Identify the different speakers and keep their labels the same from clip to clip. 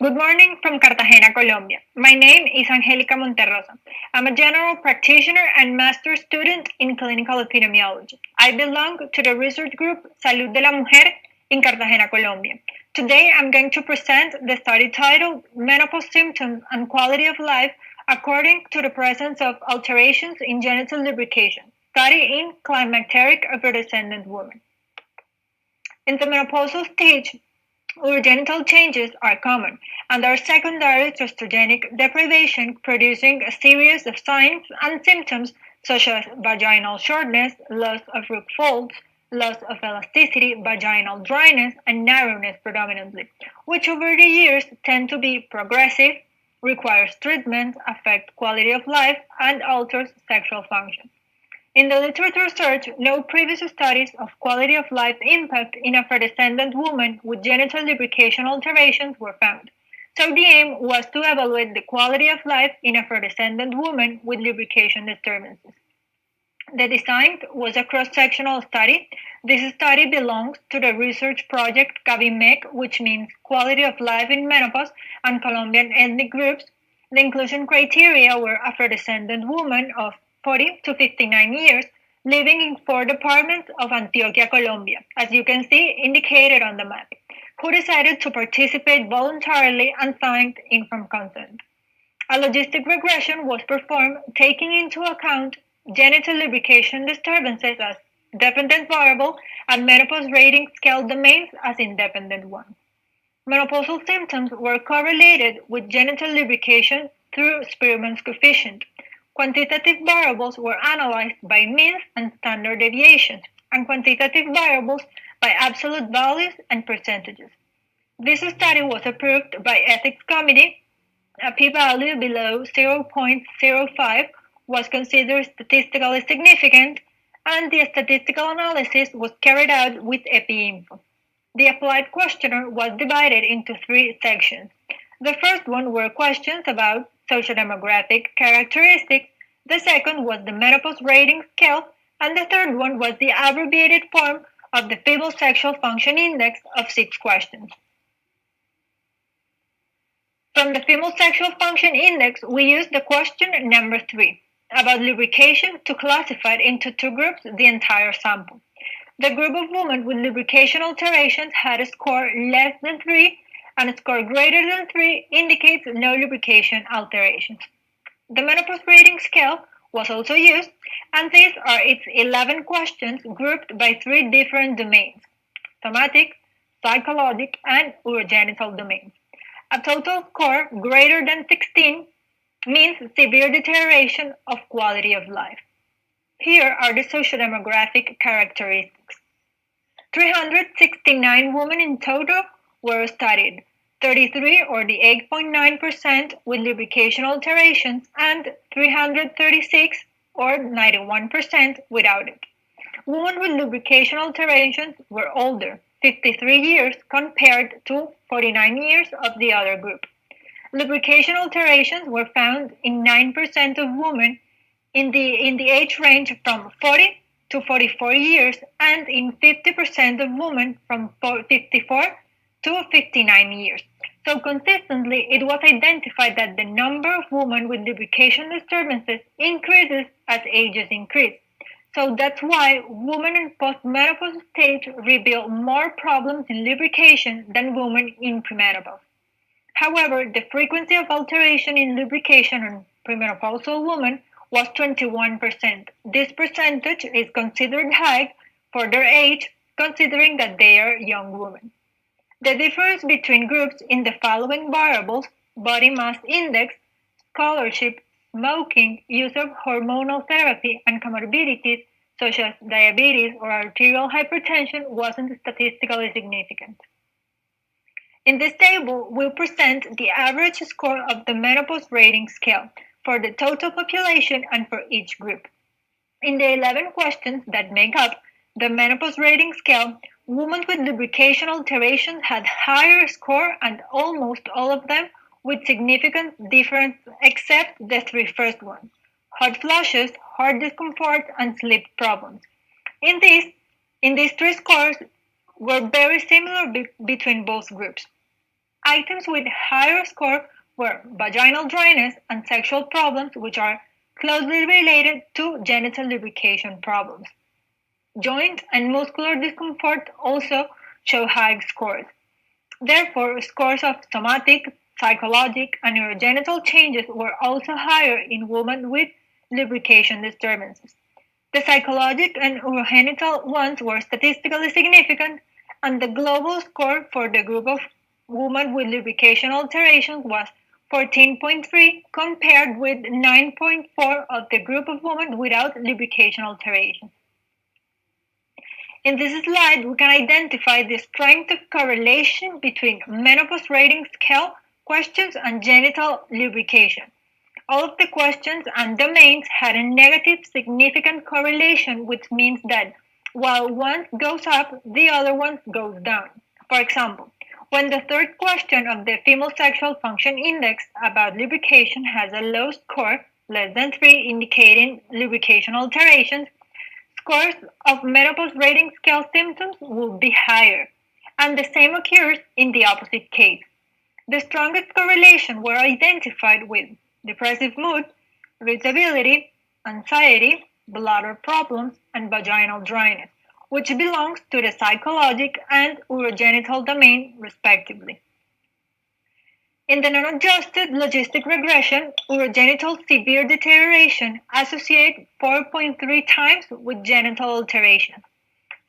Speaker 1: Good morning from Cartagena, Colombia. My name is Angélica Monterrosa. I'm a general practitioner and master's student in clinical epidemiology. I belong to the research group Salud de la Mujer in Cartagena, Colombia. Today I'm going to present the study titled Menopause Symptoms and Quality of Life according to the presence of alterations in genital lubrication, study in climacteric afrodescendant women. In the menopausal stage, genital changes are common and are secondary to estrogenic deprivation, producing a series of signs and symptoms such as vaginal shortness, loss of root folds, loss of elasticity, vaginal dryness, and narrowness predominantly, which over the years tend to be progressive, requires treatment, affect quality of life, and alters sexual function. In the literature search, no previous studies of quality of life impact in afrodescendant women with genital lubrication alterations were found. So the aim was to evaluate the quality of life in afrodescendant women with lubrication disturbances. The design was a cross-sectional study. This study belongs to the research project CABIMEC, which means Quality of Life in Menopause and Colombian Ethnic Groups. The inclusion criteria were afrodescendant women of 40 to 59 years, living in 4 departments of Antioquia, Colombia, as you can see indicated on the map, who decided to participate voluntarily and signed informed consent. A logistic regression was performed taking into account genital lubrication disturbances as dependent variable and menopause rating scale domains as independent ones. Menopausal symptoms were correlated with genital lubrication through Spearman's coefficient. Quantitative variables were analyzed by means and standard deviations, and quantitative variables by absolute values and percentages. This study was approved by Ethics Committee. A p-value below 0.05 was considered statistically significant, and the statistical analysis was carried out with EpiInfo. The applied questionnaire was divided into 3 sections. The first one were questions about sociodemographic characteristics, the second was the menopause rating scale, and the third one was the abbreviated form of the Feeble Sexual Function Index of 6 questions. From the Feeble Sexual Function Index, we used the question number 3 about lubrication to classify into 2 groups the entire sample. The group of women with lubrication alterations had a score less than 3, and a score greater than 3 indicates no lubrication alterations. The menopause rating scale was also used, and these are its 11 questions grouped by 3 different domains: somatic, psychologic, and urogenital domains. A total score greater than 16 means severe deterioration of quality of life. Here are the sociodemographic characteristics. 369 women in total were studied, 33 or the 8.9% with lubrication alterations, and 336 or 91% without it. Women with lubrication alterations were older, 53 years compared to 49 years of the other group. Lubrication alterations were found in 9% of women in the age range from 40 to 44 years, and in 50% of women from 54 to 59 years. So consistently, it was identified that the number of women with lubrication disturbances increases as ages increase. So that's why women in postmenopause stage reveal more problems in lubrication than women in premenopause. However, the frequency of alteration in lubrication in premenopausal women was 21%. This percentage is considered high for their age, considering that they are young women. The difference between groups in the following variables: body mass index, scholarship, smoking, use of hormonal therapy, and comorbidities such as diabetes or arterial hypertension wasn't statistically significant. In this table, we'll present the average score of the menopause rating scale for the total population and for each group. In the 11 questions that make up the menopause rating scale, women with lubrication alterations had higher score, and almost all of them with significant difference except the 3 first ones: hot flushes, heart discomfort, and sleep problems. In these 3 scores were very similar between both groups. Items with higher score were vaginal dryness and sexual problems, which are closely related to genital lubrication problems. Joint and muscular discomfort also show high scores. Therefore, scores of somatic, psychologic, and urogenital changes were also higher in women with lubrication disturbances. The psychologic and urogenital ones were statistically significant, and the global score for the group of women with lubrication alterations was 14.3 compared with 9.4 of the group of women without lubrication alterations. In this slide, we can identify the strength of correlation between menopause rating scale questions and genital lubrication. All of the questions and domains had a negative significant correlation, which means that while one goes up, the other one goes down. For example, when the third question of the female sexual function index about lubrication has a low score, less than 3, indicating lubrication alterations, scores of menopause rating scale symptoms will be higher, and the same occurs in the opposite case. The strongest correlation were identified with depressive mood, irritability, anxiety, bladder problems, and vaginal dryness, which belongs to the psychologic and urogenital domain, respectively. In the non-adjusted logistic regression, urogenital severe deterioration associated 4.3 times with genital alterations.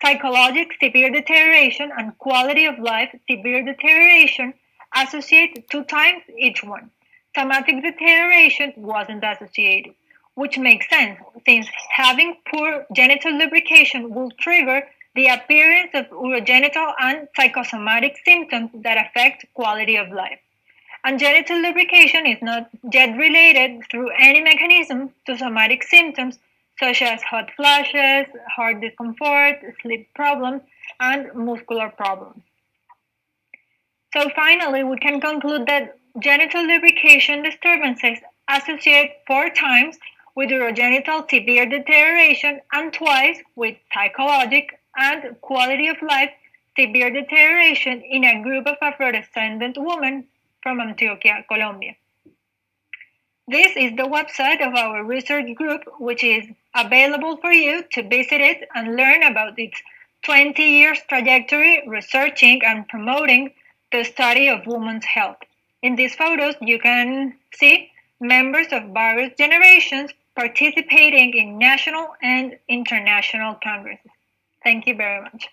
Speaker 1: Psychologic severe deterioration and quality of life severe deterioration associate 2 times each one. Somatic deterioration wasn't associated, which makes sense since having poor genital lubrication will trigger the appearance of urogenital and psychosomatic symptoms that affect quality of life. And genital lubrication is not yet related through any mechanism to somatic symptoms such as hot flashes, heart discomfort, sleep problems, and muscular problems. So finally, we can conclude that genital lubrication disturbances associate 4 times with urogenital severe deterioration and twice with psychologic and quality of life severe deterioration in a group of afrodescendant women from Antioquia, Colombia. This is the website of our research group, which is available for you to visit it and learn about its 20 years trajectory researching and promoting the study of women's health. In these photos, you can see members of various generations participating in national and international congresses. Thank you very much.